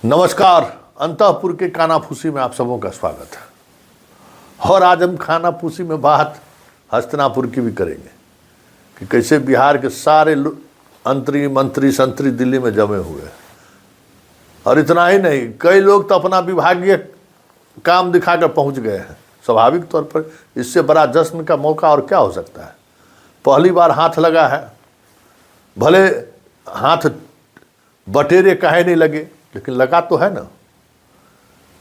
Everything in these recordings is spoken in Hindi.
नमस्कार। अंतःपुर के कानाफूसी में आप सबों का स्वागत है। और आज हम खानाफूसी में बात हस्तिनापुर की भी करेंगे कि कैसे बिहार के सारे मंत्री संतरी दिल्ली में जमे हुए हैं। और इतना ही नहीं, कई लोग तो अपना विभागीय काम दिखाकर पहुंच गए हैं। स्वाभाविक तौर पर इससे बड़ा जश्न का मौका और क्या हो सकता है। पहली बार हाथ लगा है, भले हाथ बटेरे काहे नहीं लगे, लेकिन लगा तो है ना।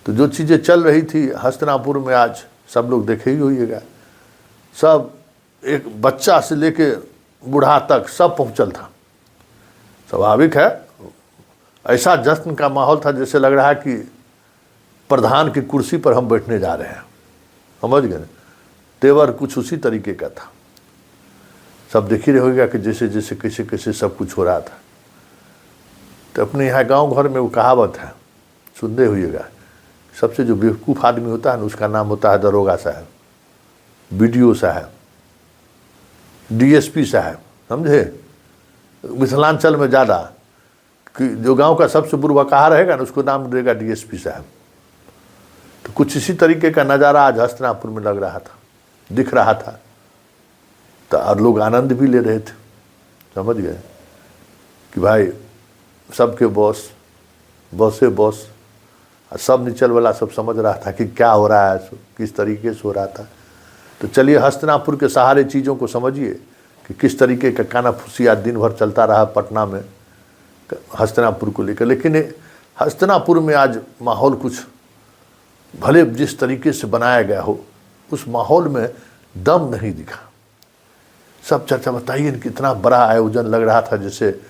तो जो चीज़ें चल रही थी हस्तिनापुर में आज सब लोग देखे ही होइएगा। सब एक बच्चा से लेके बूढ़ा तक सब पहुंचल था। स्वाभाविक है, ऐसा जश्न का माहौल था जैसे लग रहा है कि प्रधान की कुर्सी पर हम बैठने जा रहे हैं। समझ गए? तेवर कुछ उसी तरीके का था। सब देख ही रहे होगा कि जैसे जैसे कैसे कैसे सब कुछ हो रहा था। तो अपने यहाँ गांव घर में वो कहावत है, सुनते हुइएगा, सबसे जो बेवकूफ़ आदमी होता है ना उसका नाम होता है दरोगा साहब, बीडीओ साहब, डीएसपी साहब। समझे? मिथिलांचल में ज़्यादा कि जो गांव का सबसे बुरबकाहा रहेगा ना उसको नाम देगा डीएसपी साहब। तो कुछ इसी तरीके का नज़ारा आज हस्तिनापुर में लग रहा था, दिख रहा था। तो और लोग आनंद भी ले रहे थे। समझ गए कि भाई सबके बॉस बॉस सब नीचल वाला सब समझ रहा था कि क्या हो रहा है, किस तरीके से हो रहा था। तो चलिए हस्तिनापुर के सहारे चीज़ों को समझिए कि किस तरीके का कानाफूसी आज दिन भर चलता रहा पटना में हस्तिनापुर को लेकर। लेकिन हस्तिनापुर में आज माहौल कुछ भले जिस तरीके से बनाया गया हो उस माहौल में दम नहीं दिखा। सब चर्चा, बताइए कितना बड़ा आयोजन लग रहा था जैसे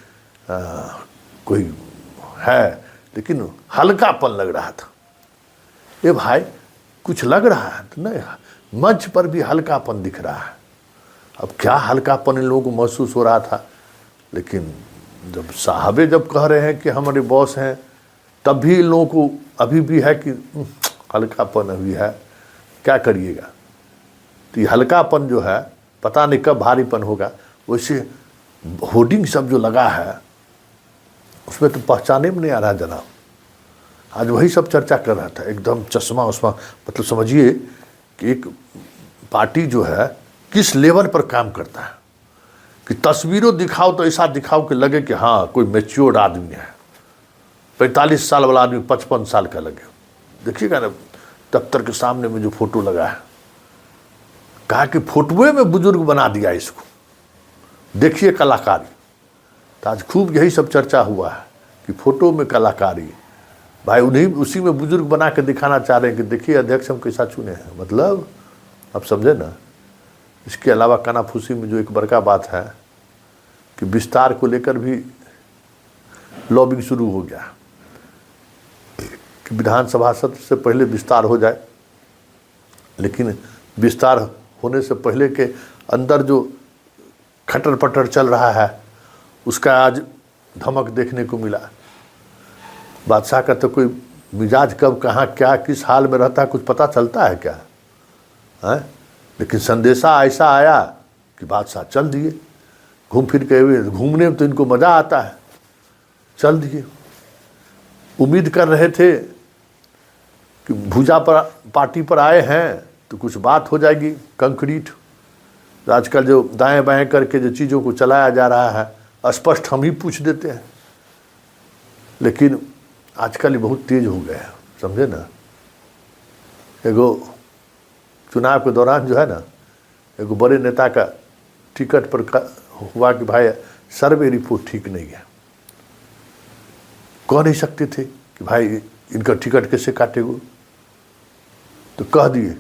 कोई है, लेकिन हल्कापन लग रहा था। ये भाई कुछ लग रहा है तो नहीं, मंच पर भी हल्कापन दिख रहा है। अब क्या हल्कापन इन लोगों को महसूस हो रहा था, लेकिन जब साहबे जब कह रहे हैं कि हमारे बॉस हैं तब भी इन लोगों को अभी भी है कि हल्कापन अभी है, क्या करिएगा। तो ये हल्कापन जो है पता नहीं कब भारीपन होगा। वैसे होर्डिंग सब जो लगा है उसमें तो पहचाने में नहीं आ रहा जनाब। आज वही सब चर्चा कर रहा था, एकदम चश्मा उस्मा। मतलब समझिए कि एक पार्टी जो है किस लेवल पर काम करता है कि तस्वीरों दिखाओ तो ऐसा दिखाओ कि लगे कि हाँ कोई मैच्योर्ड आदमी है। 45 साल वाला आदमी 55 साल का लगे। देखिएगा ना दफ्तर के सामने में जो फोटो लगा है, कहा कि फोटोए में बुजुर्ग बना दिया इसको, देखिए कलाकारी। तो आज खूब यही सब चर्चा हुआ है कि फोटो में कलाकारी। भाई उन्हीं उसी में बुजुर्ग बना के दिखाना चाह रहे हैं कि देखिए अध्यक्ष हम कैसा चुने हैं। मतलब अब समझे ना। इसके अलावा कानाफूसी में जो एक बड़का बात है कि विस्तार को लेकर भी लॉबिंग शुरू हो गया कि विधानसभा सत्र से पहले विस्तार हो जाए। लेकिन विस्तार होने से पहले के अंदर जो खटर पटर चल रहा है उसका आज धमक देखने को मिला। बादशाह का तो कोई मिजाज कब कहाँ क्या किस हाल में रहता है कुछ पता चलता है क्या है। लेकिन संदेशा ऐसा आया कि बादशाह चल दिए, घूम फिर के हुए। घूमने में तो इनको मज़ा आता है, चल दिए। उम्मीद कर रहे थे कि भुजा पर पार्टी पर आए हैं तो कुछ बात हो जाएगी कंक्रीट। आजकल जो दाएं बाएं करके जो चीज़ों को चलाया जा रहा है स्पष्ट हम ही पूछ देते हैं। लेकिन आजकल ये बहुत तेज हो गया है। समझे ना। एगो चुनाव के दौरान जो है ना एगो बड़े नेता का टिकट पर हुआ कि भाई सर्वे रिपोर्ट ठीक नहीं है। कह नहीं सकते थे कि भाई इनका टिकट कैसे काटेगो। तो कह दिए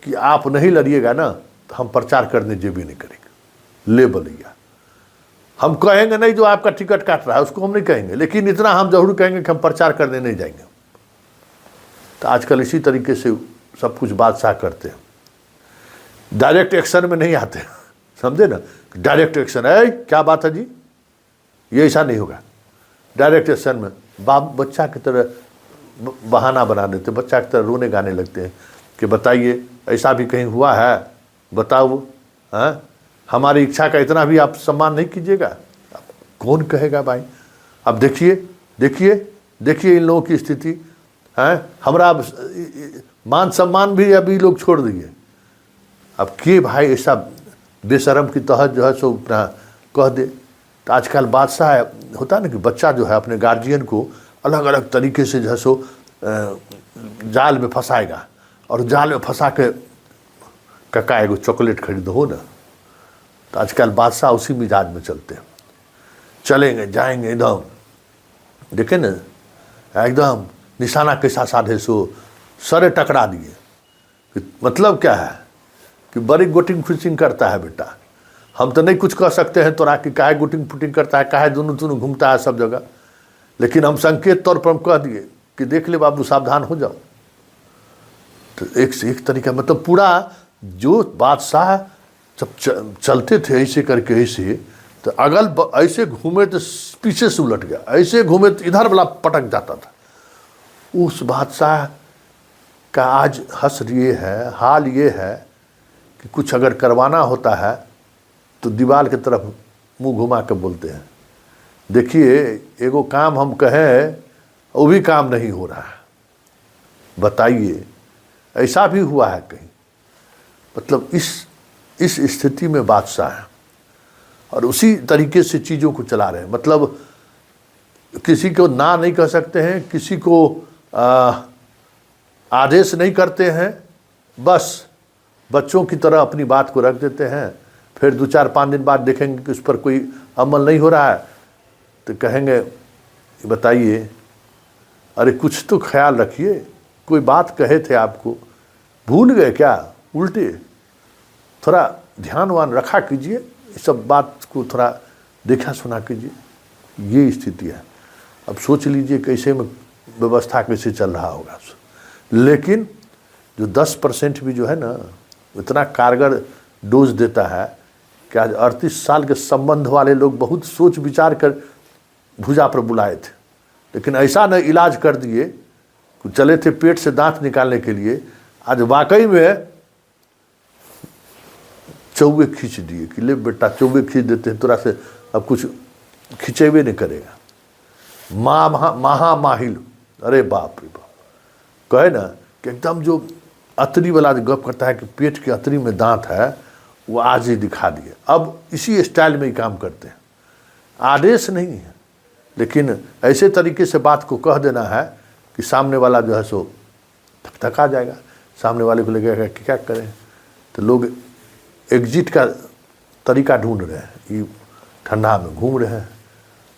कि आप नहीं लड़िएगा ना तो हम प्रचार करने जेबी नहीं करेंगे। ले बलिया हम कहेंगे नहीं, जो आपका टिकट काट रहा है उसको हम नहीं कहेंगे, लेकिन इतना हम जरूर कहेंगे कि हम प्रचार करने नहीं जाएंगे। तो आजकल इसी तरीके से सब कुछ बादशाह करते हैं, डायरेक्ट एक्शन में नहीं आते। समझे ना। डायरेक्ट एक्शन है क्या बात है जी, ये ऐसा नहीं होगा। डायरेक्ट एक्शन में बाप बच्चा की तरह बहाना बना देते, बच्चा की तरह रोने गाने लगते हैं कि बताइए ऐसा भी कहीं हुआ है, बताओ। हाँ, हमारी इच्छा का इतना भी आप सम्मान नहीं कीजिएगा। कौन कहेगा भाई। अब देखिए देखिए इन लोगों की स्थिति है। हमारा मान सम्मान भी अभी लोग छोड़ दिए। अब के भाई ऐसा बेशरम की तहत जो है सो अपना कह दे। तो आजकल बादशाह होता है ना कि बच्चा जो है अपने गार्जियन को अलग अलग तरीके से जो है सो जाल में फंसाएगा, और जाल में फंसा के कका एगो चॉकलेट खरीद हो ना। तो आजकल बादशाह उसी मिजाज में चलते हैं, चलेंगे जाएंगे एकदम, देखे ना एकदम निशाना कैसा साधे सो सरे टकरा दिए। मतलब क्या है कि बड़ी गोटिंग फिशिंग करता है बेटा। हम तो नहीं कुछ कह सकते हैं तोरा कि काहे गोटिंग फुटिंग करता है, काहे दोनों घूमता है सब जगह, लेकिन हम संकेत तौर पर हम कह दिए कि देख ले बाबू सावधान हो जाओ। तो एक से एक तरीका, मतलब पूरा जो बादशाह जब चलते थे ऐसे करके ऐसे, तो अगल ऐसे घूमे तो पीछे से उलट गया, ऐसे घूमे तो इधर वाला पटक जाता था। उस बादशाह का आज हश्र ये है, हाल ये है कि कुछ अगर करवाना होता है तो दीवार की तरफ मुंह घुमा के बोलते हैं। देखिए एगो काम हम कहें वो भी काम नहीं हो रहा है, बताइए ऐसा भी हुआ है कहीं? मतलब इस स्थिति में बादशाह है और उसी तरीके से चीज़ों को चला रहे हैं। मतलब किसी को ना नहीं कह सकते हैं, किसी को आदेश नहीं करते हैं, बस बच्चों की तरह अपनी बात को रख देते हैं। फिर 2-4-5 दिन बाद देखेंगे कि उस पर कोई अमल नहीं हो रहा है, तो कहेंगे बताइए अरे कुछ तो ख्याल रखिए, कोई बात कहे थे आपको भूल गए क्या? उल्टे थोड़ा ध्यान वान रखा कीजिए, इस सब बात को थोड़ा देखा सुना कीजिए। ये स्थिति है। अब सोच लीजिए कैसे में व्यवस्था कैसे चल रहा होगा। लेकिन जो 10% भी जो है ना इतना कारगर डोज देता है कि आज 38 साल के संबंध वाले लोग बहुत सोच विचार कर भुजा पर बुलाए थे, लेकिन ऐसा न इलाज कर दिए, चले थे पेट से दांत निकालने के लिए, आज वाकई में चौवे खींच दिए कि ले बेटा चौवे खींच देते हैं तोरा से अब कुछ खिंचेबे नहीं करेगा। महामाहिल, अरे बाप रे बाप, कहे ना कि एकदम जो अतरी वाला गप करता है कि पेट के अतरी में दांत है, वो आज ही दिखा दिए। अब इसी स्टाइल में ही काम करते हैं, आदेश नहीं है, लेकिन ऐसे तरीके से बात को कह देना है कि सामने वाला जो है सो थका जाएगा, सामने वाले को लगेगा कि क्या करें। तो लोग एग्जिट का तरीका ढूंढ रहे हैं, ये ठंडा में घूम रहे हैं।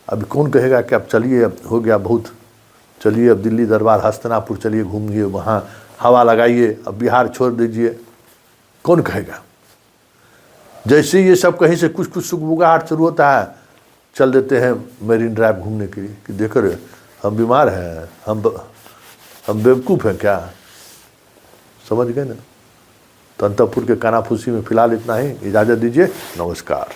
अभी कौन कहेगा कि अब चलिए अब हो गया बहुत, चलिए अब दिल्ली दरबार हस्तिनापुर चलिए घूमिए, वहाँ हवा लगाइए, अब बिहार छोड़ दीजिए, कौन कहेगा? जैसे ये सब कहीं से कुछ कुछ सुगबुगाहट शुरू होता है, चल देते हैं मेरीन ड्राइव घूमने के लिए कि देखो रे हम बीमार हैं, हम बेवकूफ़ हैं क्या? समझ गए ना? तो अंतपुर के कानाफूसी में फिलहाल इतना ही, इजाज़त दीजिए, नमस्कार।